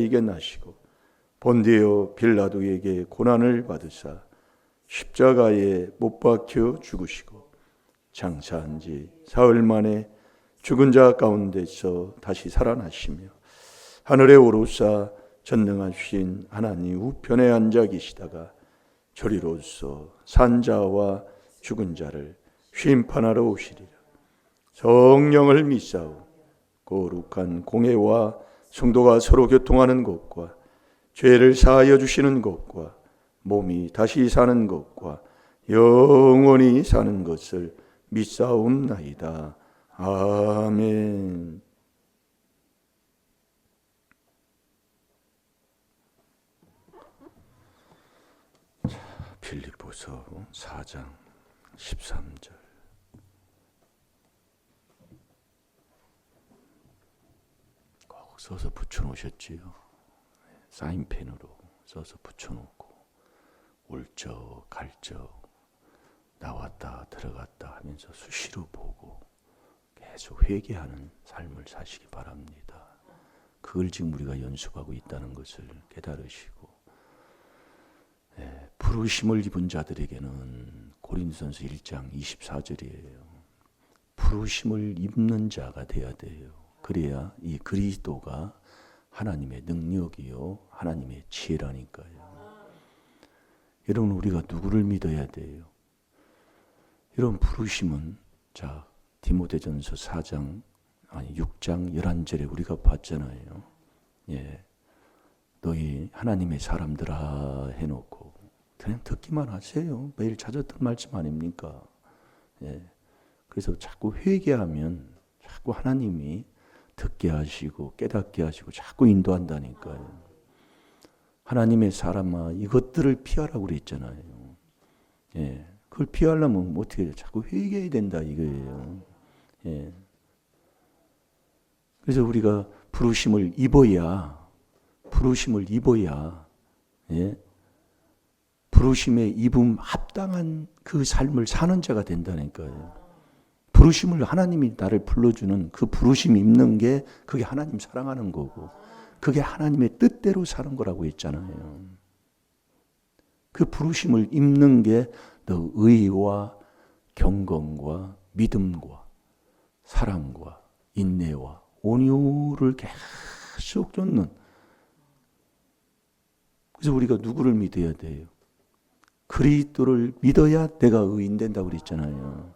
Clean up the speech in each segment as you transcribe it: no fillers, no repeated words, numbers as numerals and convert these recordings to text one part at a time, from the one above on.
이겨나시고 본디오 빌라도에게 고난을 받으사 십자가에 못 박혀 죽으시고 장사한 지 사흘 만에 죽은 자 가운데서 다시 살아나시며 하늘에 오르사 전능하신 하나님 우편에 앉아 계시다가 저리로서 산자와 죽은 자를 심판하러 오시리라. 성령을 믿사오. 거룩한 공회와 성도가 서로 교통하는 것과 죄를 사하여 주시는 것과 몸이 다시 사는 것과 영원히 사는 것을 믿사옵나이다. 아멘. 빌립보서 4장 13절. 꼭 써서 붙여놓으셨지요. 사인펜으로 써서 붙여놓고 올적 갈적 나왔다 들어갔다 하면서 수시로 보고 계속 회개하는 삶을 사시기 바랍니다. 그걸 지금 우리가 연습하고 있다는 것을 깨달으시고, 부르심을 입은 자들에게는 고린도전서 1장 24절이에요. 부르심을 입는 자가 돼야 돼요. 그래야 이 그리스도가 하나님의 능력이요 하나님의 지혜라니까요. 여러분, 우리가 누구를 믿어야 돼요? 이런 부르심은, 자, 디모데전서 6장 11절에 우리가 봤잖아요. 너희 하나님의 사람들아 해놓고 그냥 듣기만 하세요. 매일 찾았던 말씀 아닙니까? 그래서 자꾸 회개하면 자꾸 하나님이 듣게 하시고 깨닫게 하시고 자꾸 인도한다니까요. 하나님의 사람아, 이것들을 피하라고 그랬잖아요. 그걸 피하려면 어떻게 해요? 자꾸 회개해야 된다 이거예요. 그래서 우리가 부르심을 입어야 부르심에 입음 합당한 그 삶을 사는 자가 된다니까요. 부르심을, 하나님이 나를 불러주는 그 부르심 입는 게 그게 하나님 사랑하는 거고 그게 하나님의 뜻대로 사는 거라고 했잖아요. 그 부르심을 입는 게 너 의와 경건과 믿음과 사랑과 인내와 온유를 계속 쫓는. 그래서 우리가 누구를 믿어야 돼요? 그리스도를 믿어야 내가 의인 된다고 그랬잖아요.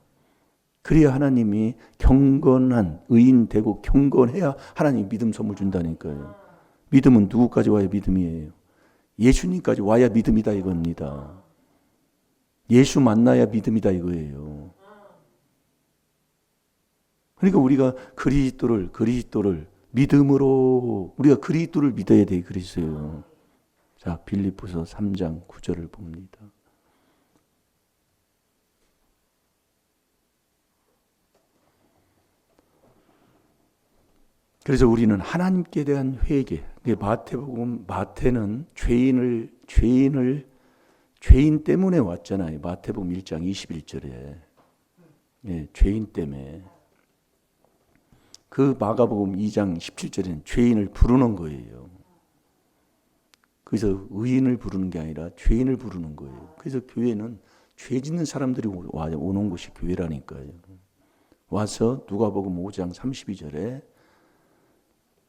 그래야 하나님이 경건한 의인 되고 경건해야 하나님 믿음 선물 준다니까요. 믿음은 누구까지 와야 믿음이에요? 예수님까지 와야 믿음이다 이겁니다. 예수 만나야 믿음이다 이거예요. 그러니까 우리가 그리스도를 믿음으로 우리가 그리스도를 믿어야 돼. 그랬어요. 자, 빌립보서 3장 9절을 봅니다. 그래서 우리는 하나님께 대한 회개. 마태는 죄인 때문에 왔잖아요. 마태복음 1장 21절에. 죄인 때문에. 그 마가복음 2장 17절에는 죄인을 부르는 거예요. 그래서 의인을 부르는 게 아니라 죄인을 부르는 거예요. 그래서 교회는 죄 짓는 사람들이 오는 곳이 교회라니까요. 와서 누가복음 5장 32절에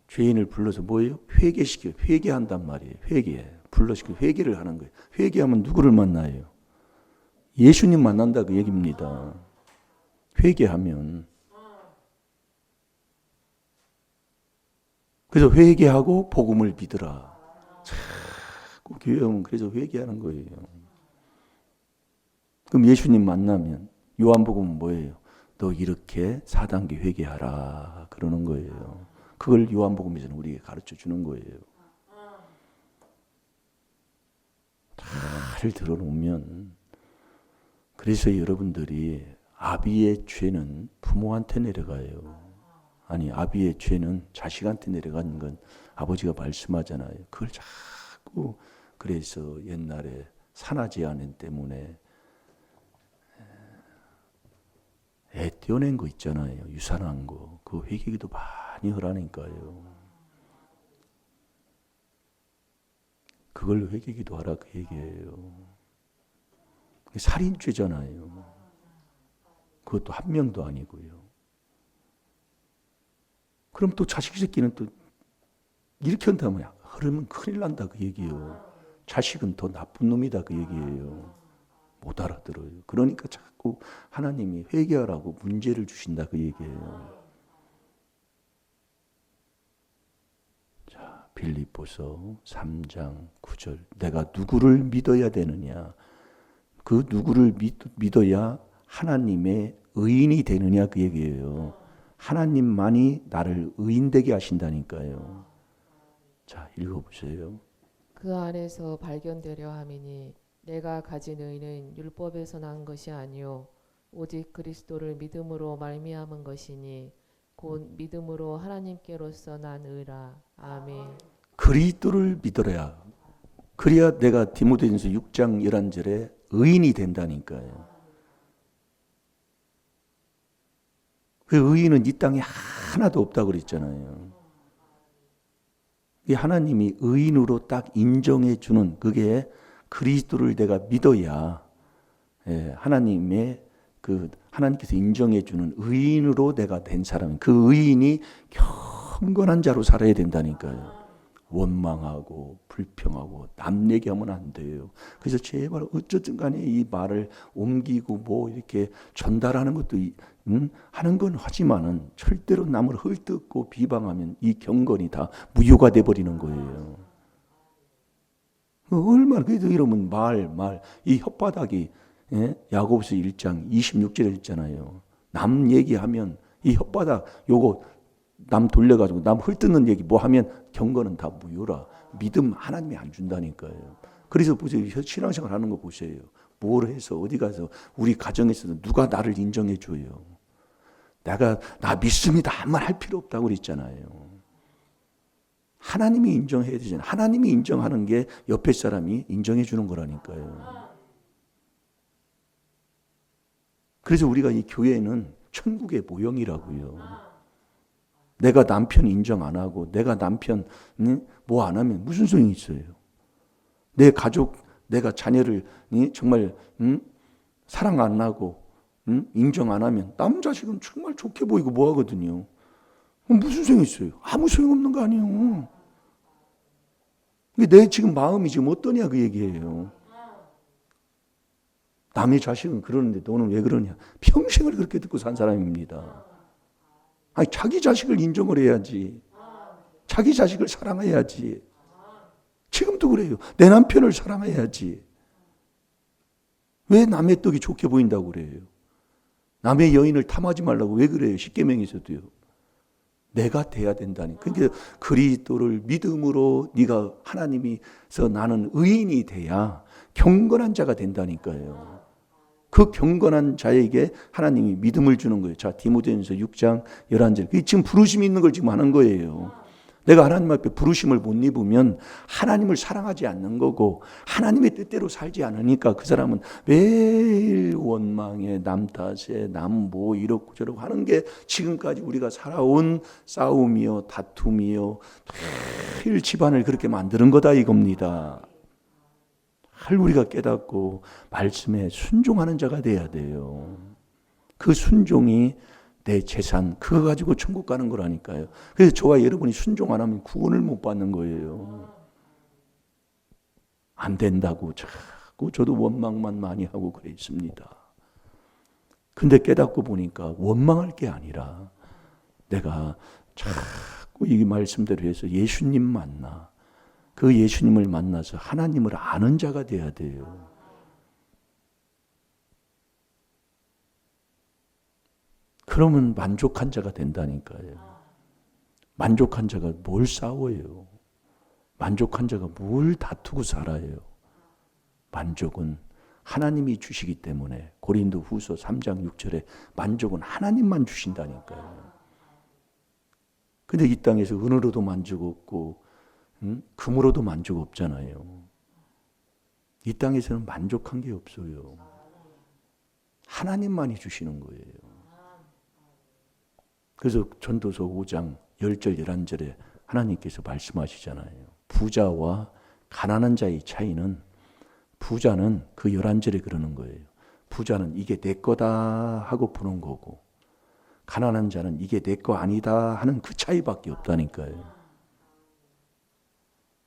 죄인을 불러서 뭐예요? 회개한단 말이에요. 불러시켜 회개를 하는 거예요. 회개하면 누구를 만나요? 예수님 만난다 그 얘기입니다. 회개하면. 그래서 회개하고 복음을 믿으라. 자꾸 교회 오면 그래서 회개하는 거예요. 그럼 예수님 만나면 요한복음은 뭐예요? 너 이렇게 4단계 회개하라 그러는 거예요. 그걸 요한복음에서는 우리에게 가르쳐 주는 거예요. 잘 들어놓으면. 그래서 여러분들이 아비의 죄는 부모한테 내려가요. 아니, 아비의 죄는 자식한테 내려가는 건 아버지가 말씀하잖아요. 그걸 자꾸, 그래서 옛날에 산하제한 때문에 애 떼어낸 거 있잖아요. 유산한 거. 그 회개기도 많이 하라니까요. 그걸로 회개기도 하라 그 얘기예요. 살인죄잖아요. 그것도 한 명도 아니고요. 그럼 또 자식 새끼는 또 이렇게 한다면 그러면 큰일 난다 그 얘기예요. 자식은 더 나쁜 놈이다 그 얘기예요. 못 알아들어요. 그러니까 자꾸 하나님이 회개하라고 문제를 주신다 그 얘기예요. 자, 빌립보서 3장 9절. 내가 누구를 믿어야 되느냐? 그 누구를 믿어야 하나님의 의인이 되느냐 그 얘기예요. 하나님만이 나를 의인되게 하신다니까요. 자, 읽어보세요. 그 안에서 발견되려 함이니 내가 가진 의는 율법에서 난 것이 아니요 오직 그리스도를 믿음으로 말미암은 것이니 곧 믿음으로 하나님께로서 난 의라. 아멘. 그리스도를 믿어야 그래야 내가 디모데전서 6장 11절에 의인이 된다니까요. 그 의인은 이 땅에 하나도 없다고 그랬잖아요. 이 하나님이 의인으로 딱 인정해 주는 그게 그리스도를 내가 믿어야 하나님의 그 하나님께서 인정해 주는 의인으로 내가 된 사람, 그 의인이 경건한 자로 살아야 된다니까요. 원망하고 불평하고 남 얘기하면 안 돼요. 그래서 제발 어쨌든 간에 이 말을 옮기고 뭐 이렇게 전달하는 것도 하는 건 하지만은 절대로 남을 헐뜯고 비방하면 이 경건이 다 무효가 돼 버리는 거예요. 얼마나 그래도 이러면 이 혓바닥이 야고보서 1장 26절에 있잖아요. 남 얘기하면 이 혓바닥 요거 남 돌려가지고 남 헐뜯는 얘기 뭐 하면 경건은 다 무효라. 믿음 하나님이 안 준다니까요. 그래서 보세요. 신앙생활 하는 거 보세요. 뭘 해서 어디 가서 우리 가정에서도 누가 나를 인정해 줘요. 나 믿습니다 한 말 할 필요 없다고 그랬잖아요. 하나님이 인정해야 되잖아요. 하나님이 인정하는 게 옆에 사람이 인정해 주는 거라니까요. 그래서 우리가 이 교회는 천국의 모형이라고요. 내가 남편 인정 안 하고 내가 남편 뭐 안 하면 무슨 소용이 있어요. 내 가족, 내가 자녀를 정말 사랑 안 하고 인정 안 하면 남 자식은 정말 좋게 보이고 뭐 하거든요. 무슨 소용이 있어요. 아무 소용없는 거 아니에요. 내 지금 마음이 지금 어떠냐 그 얘기예요. 남의 자식은 그러는데 너는 왜 그러냐. 평생을 그렇게 듣고 산 사람입니다. 아니 자기 자식을 인정을 해야지. 자기 자식을 사랑해야지. 지금도 그래요. 내 남편을 사랑해야지. 왜 남의 떡이 좋게 보인다고 그래요. 남의 여인을 탐하지 말라고 왜 그래요. 십계명에서도요. 내가 돼야 된다니. 그러니까 그리스도를 믿음으로 네가 하나님이서 나는 의인이 돼야 경건한 자가 된다니까요. 그 경건한 자에게 하나님이 믿음을 주는 거예요. 자, 디모데전서 6장 11절. 지금 부르심이 있는 걸 지금 하는 거예요. 내가 하나님 앞에 부르심을 못 입으면 하나님을 사랑하지 않는 거고 하나님의 뜻대로 살지 않으니까 그 사람은 매일 원망에 남 탓에 남 뭐 이렇고 저렇고 하는 게 지금까지 우리가 살아온 싸움이요 다툼이요 매일 집안을 그렇게 만드는 거다 이겁니다. 우리가 깨닫고 말씀에 순종하는 자가 돼야 돼요. 그 순종이 내 재산 그거 가지고 천국 가는 거라니까요. 그래서 저와 여러분이 순종 안 하면 구원을 못 받는 거예요. 안 된다고 자꾸 저도 원망만 많이 하고 그랬습니다. 근데 깨닫고 보니까 원망할 게 아니라 내가 자꾸 이 말씀대로 해서 예수님 만나 그 예수님을 만나서 하나님을 아는 자가 돼야 돼요. 그러면 만족한 자가 된다니까요. 만족한 자가 뭘 싸워요. 만족한 자가 뭘 다투고 살아요. 만족은 하나님이 주시기 때문에 고린도 후서 3장 6절에 만족은 하나님만 주신다니까요. 근데 이 땅에서 은으로도 만족 없고 금으로도 만족 없잖아요. 이 땅에서는 만족한 게 없어요. 하나님만이 주시는 거예요. 그래서 전도서 5장 10절 11절에 하나님께서 말씀하시잖아요. 부자와 가난한 자의 차이는 부자는 그 11절에 그러는 거예요. 부자는 이게 내 거다 하고 부는 거고 가난한 자는 이게 내 거 아니다 하는 그 차이밖에 없다니까요.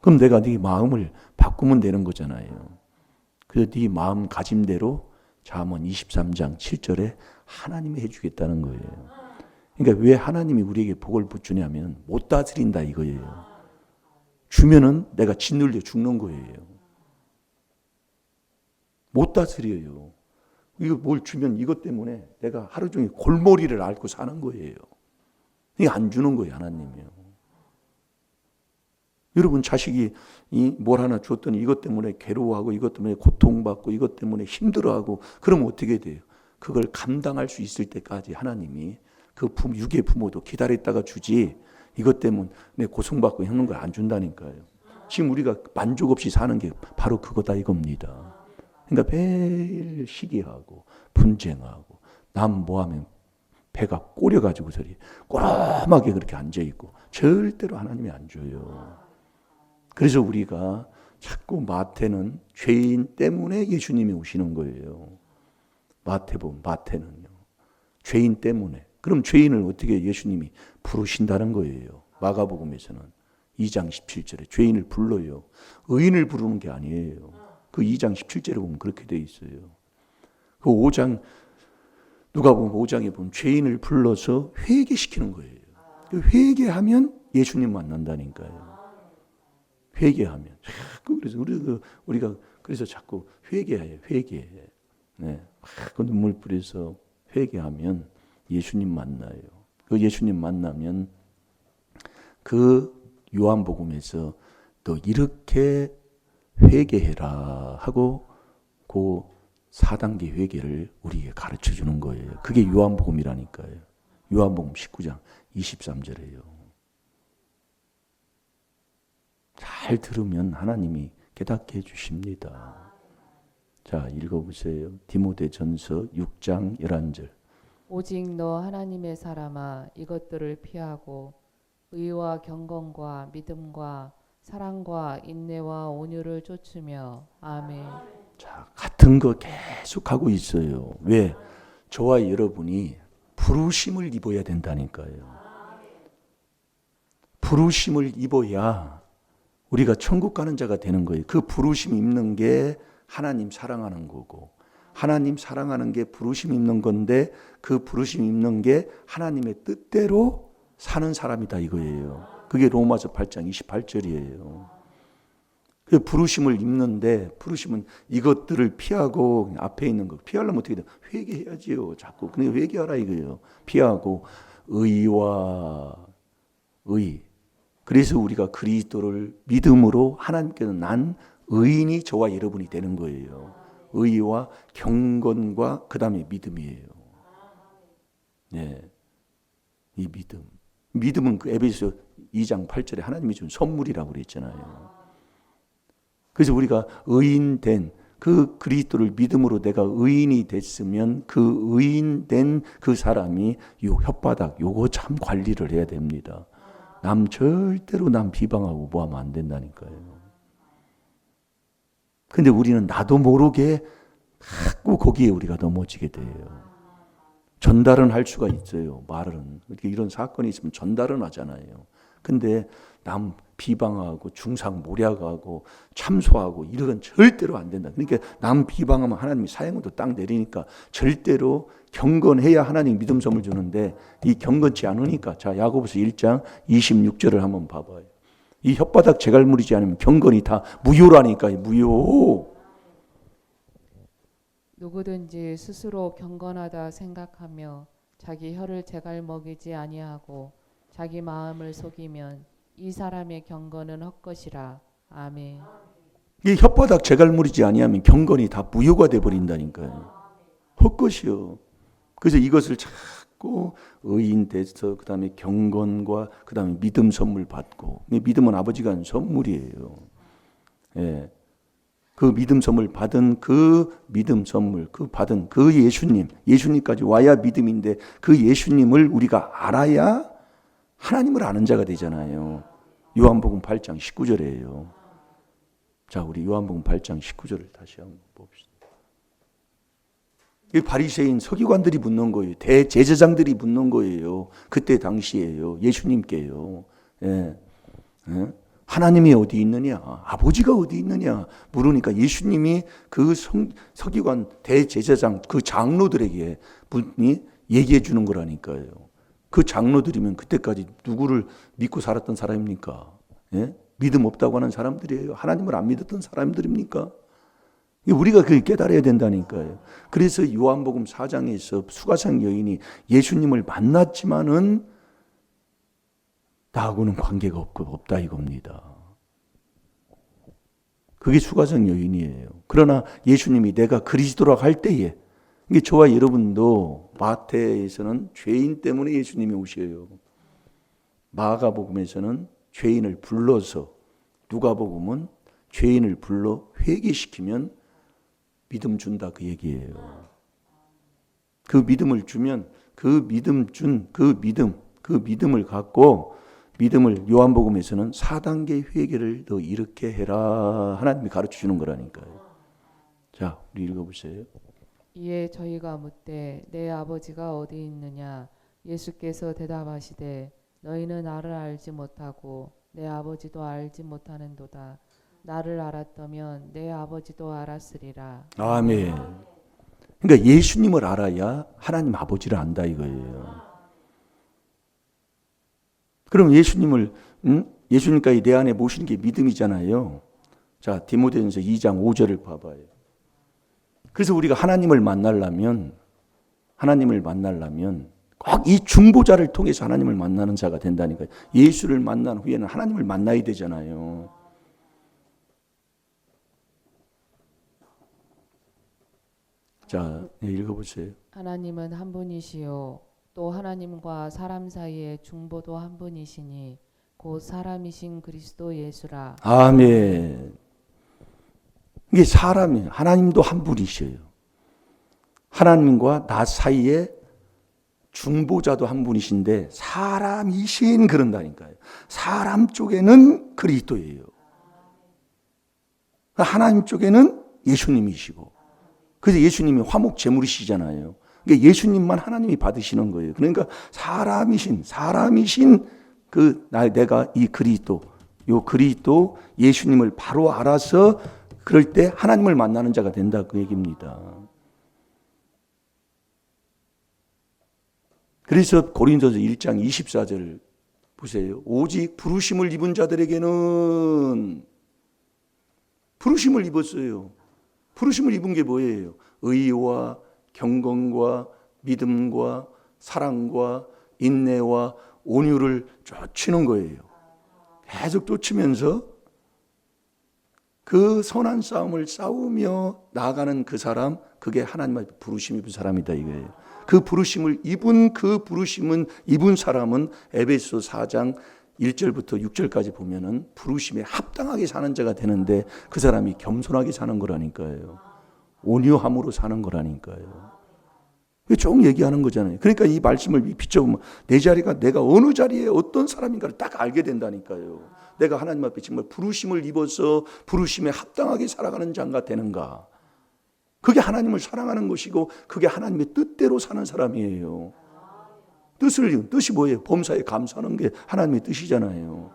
그럼 내가 네 마음을 바꾸면 되는 거잖아요. 그래서 네 마음가짐대로 잠언 23장 7절에 하나님이 해주겠다는 거예요. 그러니까 왜 하나님이 우리에게 복을 붙주냐면 못 다스린다 이거예요. 주면은 내가 짓눌려 죽는 거예요. 못 다스려요. 이거 뭘 주면 이것 때문에 내가 하루 종일 골머리를 앓고 사는 거예요. 이게 안 주는 거예요, 하나님이요. 여러분 자식이 뭘 하나 줬더니 이것 때문에 괴로워하고 이것 때문에 고통받고 이것 때문에 힘들어하고 그러면 어떻게 돼요? 그걸 감당할 수 있을 때까지 하나님이 그 육의 부모도 기다렸다가 주지 이것 때문에 고통받고 하는 걸 안 준다니까요. 지금 우리가 만족 없이 사는 게 바로 그거다 이겁니다. 그러니까 매일 시기하고 분쟁하고 남 뭐하면 배가 꼬려가지고 저리 꼬라하게 그렇게 앉아있고 절대로 하나님이 안 줘요. 그래서 우리가 자꾸 마태는 죄인 때문에 예수님이 오시는 거예요. 마태는요. 죄인 때문에. 그럼 죄인을 어떻게 예수님이 부르신다는 거예요. 마가복음에서는 2장 17절에 죄인을 불러요. 의인을 부르는 게 아니에요. 그 2장 17절에 보면 그렇게 돼 있어요. 그 5장 누가복음 5장에 보면 죄인을 불러서 회개시키는 거예요. 그 회개하면 예수님 만난다니까요. 회개하면. 그래서 우리가 그래서 자꾸 회개해요. 회개해. 네. 그 눈물 뿌려서 회개하면 예수님 만나요. 그 예수님 만나면 그 요한복음에서 너 이렇게 회개해라 하고 그 4단계 회개를 우리에게 가르쳐 주는 거예요. 그게 요한복음이라니까요. 요한복음 19장 23절이에요. 잘 들으면 하나님이 깨닫게 해주십니다. 자, 읽어보세요. 디모데전서 6장 11절. 오직 너 하나님의 사람아 이것들을 피하고 의와 경건과 믿음과 사랑과 인내와 온유를 쫓으며 아멘. 자, 같은 거 계속 하고 있어요. 왜? 저와 여러분이 부르심을 입어야 된다니까요. 부르심을 입어야 우리가 천국 가는 자가 되는 거예요. 그 부르심 입는 게 하나님 사랑하는 거고 하나님 사랑하는 게 부르심 입는 건데 그 부르심 입는 게 하나님의 뜻대로 사는 사람이다 이거예요. 그게 로마서 8장 28절이에요. 그 부르심을 입는데 부르심은 이것들을 피하고 앞에 있는 거 피하려면 어떻게 돼? 회개해야지요. 자꾸 그냥 회개하라 이거예요. 피하고 의와 의. 그래서 우리가 그리스도를 믿음으로 하나님께서 난 의인이 저와 여러분이 되는 거예요. 의와 경건과 그 다음에 믿음이에요. 네, 이 믿음. 믿음은 그 에베소 2장 8절에 하나님이 준 선물이라고 그랬잖아요. 그래서 우리가 의인 된 그 그리스도를 믿음으로 내가 의인이 됐으면 그 의인 된 그 사람이 요 혓바닥 요거 참 관리를 해야 됩니다. 남 절대로 남 비방하고 뭐하면 안 된다니까요. 근데 우리는 나도 모르게 자꾸 거기에 우리가 넘어지게 돼요. 전달은 할 수가 있어요. 말은. 이렇게 이런 사건이 있으면 전달은 하잖아요. 근데 남 비방하고 중상모략하고 참소하고 이런 절대로 안 된다. 그러니까 남 비방하면 하나님이 사형도 딱 내리니까 절대로 경건해야 하나님 믿음 선물 주는데 이 경건치 않으니까 자 야고보서 1장 26절을 한번 봐봐요. 이 혓바닥 재갈무리지 않으면 경건이 다 무효라니까요. 무효. 누구든지 스스로 경건하다 생각하며 자기 혀를 제갈먹이지 아니하고 자기 마음을 속이면 이 사람의 경건은 헛것이라. 아멘. 이 혓바닥 재갈무리지 아니하면 경건이 다 무효가 돼 버린다니까요. 헛것이요. 그래서 이것을 자꾸 의인 돼서 그다음에 경건과 그다음에 믿음 선물 받고 믿음은 아버지가 한 선물이에요. 예. 그 믿음 선물 받은 그 믿음 선물 그 받은 그 예수님까지 와야 믿음인데 그 예수님을 우리가 알아야 하나님을 아는 자가 되잖아요. 요한복음 8장 19절이에요. 자, 우리 요한복음 8장 19절을 다시 한번 봅시다. 이 바리새인 서기관들이 묻는 거예요. 대제사장들이 묻는 거예요. 그때 당시에요. 예수님께요. 예. 예? 하나님이 어디 있느냐? 아버지가 어디 있느냐? 물으니까 예수님이 그 서기관 대제사장 그 장로들에게 분이 얘기해 주는 거라니까요. 그 장로들이면 그때까지 누구를 믿고 살았던 사람입니까? 예? 믿음 없다고 하는 사람들이에요. 하나님을 안 믿었던 사람들입니까? 우리가 그걸 깨달아야 된다니까요. 그래서 요한복음 4장에서 수가성 여인이 예수님을 만났지만은 나하고는 관계가 없다 이겁니다. 그게 수가성 여인이에요. 그러나 예수님이 내가 그리스도라고 할 때에, 이게 저와 여러분도 마태에서는 죄인 때문에 예수님이 오셔요. 마가복음에서는 죄인을 불러서, 누가복음은 죄인을 불러 회개시키면 믿음 준다 그 얘기예요. 그 믿음을 주면 그 믿음을 갖고 믿음을 요한복음에서는 4단계 회개를 더 이렇게 해라 하나님이 가르쳐 주는 거라니까요. 자, 우리 읽어보세요. 이에 저희가 묻되 내 아버지가 어디 있느냐? 예수께서 대답하시되 너희는 나를 알지 못하고 내 아버지도 알지 못하는도다. 나를 알았다면 내 아버지도 알았으리라. 아멘. 그러니까 예수님을 알아야 하나님 아버지를 안다 이거예요. 그럼 예수님까지 내 안에 모시는 게 믿음이잖아요. 자, 디모데전서 2장 5절을 봐봐요. 그래서 우리가 하나님을 만나려면 꼭 이 중보자를 통해서 하나님을 만나는 자가 된다니까요. 예수를 만난 후에는 하나님을 만나야 되잖아요. 자, 읽어보세요. 하나님은 한 분이시요 또 하나님과 사람 사이의 중보도 한 분이시니 곧 사람이신 그리스도 예수라. 아멘. 이게 사람이 하나님도 한 분이셔요. 하나님과 나 사이에 중보자도 한 분이신데 사람이신 그런다니까요. 사람 쪽에는 그리스도예요. 하나님 쪽에는 예수님이시고, 그래서 예수님이 화목 제물이시잖아요. 그러니까 예수님만 하나님이 받으시는 거예요. 그러니까 사람이신 내가 이 그리스도, 요 그리스도 예수님을 바로 알아서 그럴 때 하나님을 만나는 자가 된다 그 얘기입니다. 그래서 고린도서 1장 24절 보세요. 오직 부르심을 입은 자들에게는 부르심을 입었어요. 부르심을 입은 게 뭐예요? 의와 경건과 믿음과 사랑과 인내와 온유를 쫓는 거예요. 계속 쫓으면서 그 선한 싸움을 싸우며 나아가는 그 사람, 그게 하나님의 부르심 입은 사람이다 이거예요. 그 부르심을 입은 사람은 에베소 4장 1절부터 6절까지 보면은 부르심에 합당하게 사는 자가 되는데 그 사람이 겸손하게 사는 거라니까요. 온유함으로 사는 거라니까요. 쭉 얘기하는 거잖아요. 그러니까 이 말씀을 비춰보면 내 자리가 내가 어느 자리에 어떤 사람인가를 딱 알게 된다니까요. 내가 하나님 앞에 정말 부르심을 입어서 부르심에 합당하게 살아가는 자가 되는가. 그게 하나님을 사랑하는 것이고 그게 하나님의 뜻대로 사는 사람이에요. 뜻이 뭐예요? 범사에 감사하는 게 하나님의 뜻이잖아요.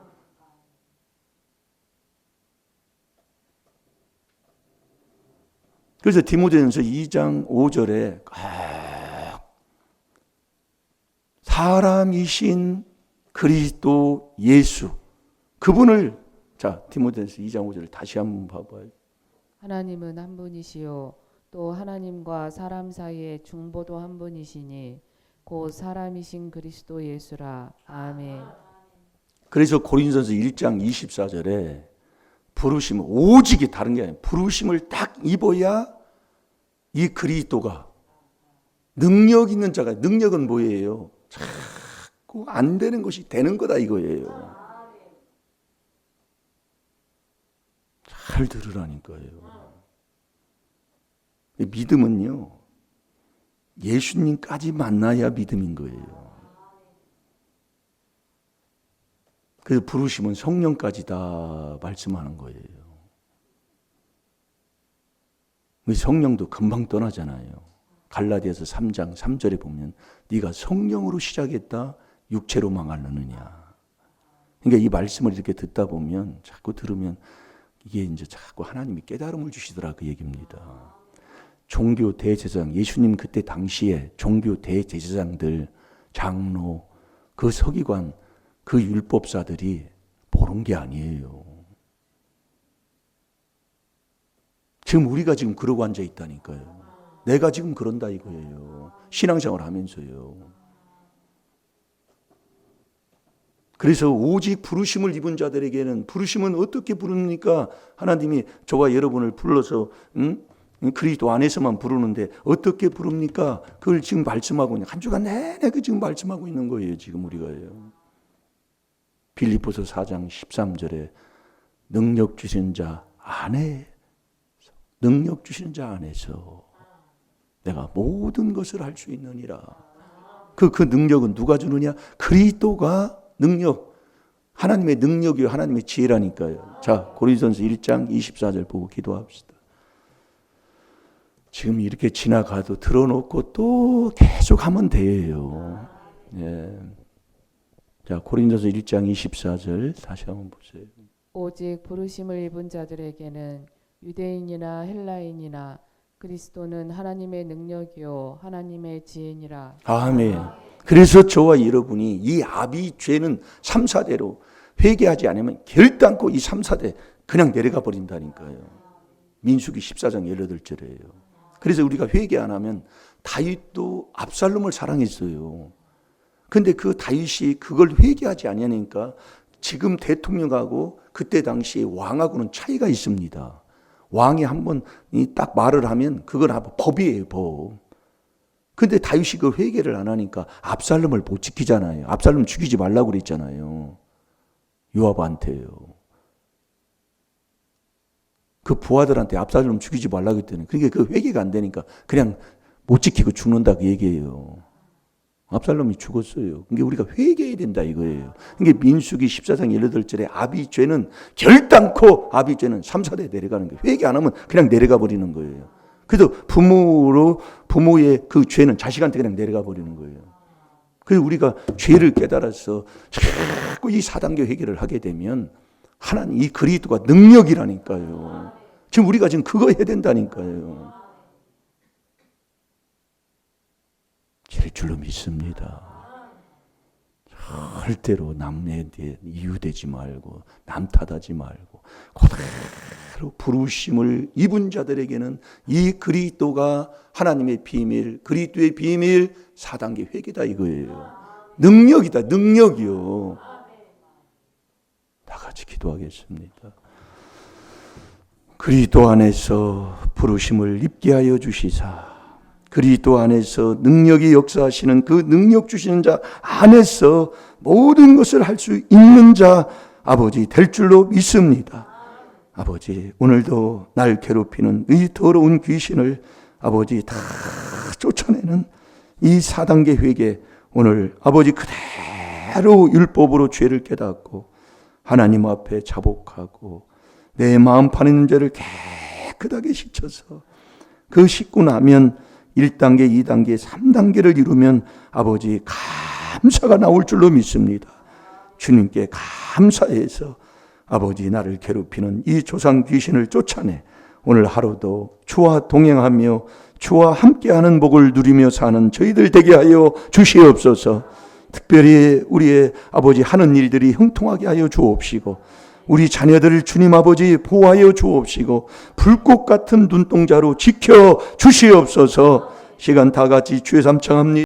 그래서 디모데전서 2장 5절에 사람이신 그리스도 예수, 그분을, 자, 디모데전서 2장 5절을 다시 한번 봐봐요. 하나님은 한 분이시요 또 하나님과 사람 사이의 중보도 한 분이시니 곧 사람이신 그리스도 예수라. 아멘. 그래서 고린도전서 1장 24절에 부르심, 오직이 다른 게 아니에요. 부르심을 딱 입어야 이 그리스도가 능력 있는 자가, 능력은 뭐예요? 자꾸 안 되는 것이 되는 거다 이거예요. 잘 들으라니까요. 믿음은요, 예수님까지 만나야 믿음인 거예요. 그 부르심은 성령까지 다 말씀하는 거예요. 성령도 금방 떠나잖아요. 갈라디아서 3장 3절에 보면 네가 성령으로 시작했다 육체로 망하느느냐. 그러니까 이 말씀을 이렇게 듣다 보면 자꾸 들으면 이게 이제 자꾸 하나님이 깨달음을 주시더라 그 얘기입니다. 종교 대제사장, 예수님 그때 당시에 종교 대제사장들, 장로, 그 서기관, 그 율법사들이 모른 게 아니에요. 지금 우리가 지금 그러고 앉아 있다니까요. 내가 지금 그런다 이거예요. 신앙생활 하면서요. 그래서 오직 부르심을 입은 자들에게는, 부르심은 어떻게 부릅니까? 하나님이 저와 여러분을 불러서 그리스도 안에서만 부르는데 어떻게 부릅니까? 그걸 지금 말씀하고 있는, 한 주간 내내 그 지금 말씀하고 있는 거예요. 지금 우리가요. 빌립보서 4장 13절에 능력 주신 자 안에, 능력 주신 자 안에서 내가 모든 것을 할 수 있느니라. 그 능력은 누가 주느냐? 그리스도가 능력, 하나님의 능력이요, 하나님의 지혜라니까요. 자, 고린도전서 1장 24절 보고 기도합시다. 지금 이렇게 지나가도 들어놓고 또 계속 하면 돼요. 예. 자, 고린도전서 1장 24절 다시 한번 보세요. 오직 부르심을 입은 자들에게는 유대인이나 헬라인이나 그리스도는 하나님의 능력이요 하나님의 지혜니라. 아멘. 그래서 저와 여러분이 이 아비 죄는 3, 4대로 회개하지 않으면 결단코 이 3, 4대 그냥 내려가 버린다니까요. 민수기 14장 18절이에요. 그래서 우리가 회개 안 하면, 다윗도 압살롬을 사랑했어요. 근데 그 다윗이 그걸 회개하지 않으니까 지금 대통령하고 그때 당시 왕하고는 차이가 있습니다. 왕이 한번 딱 말을 하면 그건 법이에요, 법. 근데 다윗이 그 회개를 안 하니까 압살롬을 못 지키잖아요. 압살롬 죽이지 말라고 그랬잖아요. 요압한테요. 그 부하들한테 압살롬 죽이지 말라고 했더니, 그게 그 회개가 안 되니까 그냥 못 지키고 죽는다 그 얘기예요. 압살롬이 죽었어요. 그러니까 우리가 회개해야 된다 이거예요. 그러니까 민수기 14장 18절에 아비죄는 결단코, 아비죄는 3, 4대 내려가는 거예요. 회개 안 하면 그냥 내려가 버리는 거예요. 그래서 부모의 그 죄는 자식한테 그냥 내려가 버리는 거예요. 그래서 우리가 죄를 깨달아서 자꾸 이 4단계 회개를 하게 되면 하나님, 이 그리스도가 능력이라니까요. 지금 우리가 지금 그거 해야 된다니까요. 될 줄로 믿습니다. 절대로 남에 대해 이유되지 말고 남 탓하지 말고 그대로 부르심을 입은 자들에게는 이 그리스도가 하나님의 비밀, 그리스도의 비밀 4단계 회개다 이거예요. 능력이다, 능력이요. 다 같이 기도하겠습니다. 그리스도 안에서 부르심을 입게 하여 주시사, 그리스도 안에서 능력이 역사하시는 그 능력 주시는 자 안에서 모든 것을 할 수 있는 자 아버지 될 줄로 믿습니다. 아버지, 오늘도 날 괴롭히는 이 더러운 귀신을 아버지 다 쫓아내는 이 4단계 회개, 오늘 아버지 그대로 율법으로 죄를 깨닫고 하나님 앞에 자복하고 내 마음 파는 있는 죄를 깨끗하게 씻어서, 그 씻고 나면 1단계, 2단계, 3단계를 이루면 아버지 감사가 나올 줄로 믿습니다. 주님께 감사해서 아버지 나를 괴롭히는 이 조상 귀신을 쫓아내 오늘 하루도 주와 동행하며 주와 함께하는 복을 누리며 사는 저희들 되게 하여 주시옵소서. 특별히 우리의 아버지 하는 일들이 형통하게 하여 주옵시고, 우리 자녀들을 주님 아버지 보호하여 주옵시고, 불꽃 같은 눈동자로 지켜 주시옵소서. 시간 다 같이 주의 삼창합니다.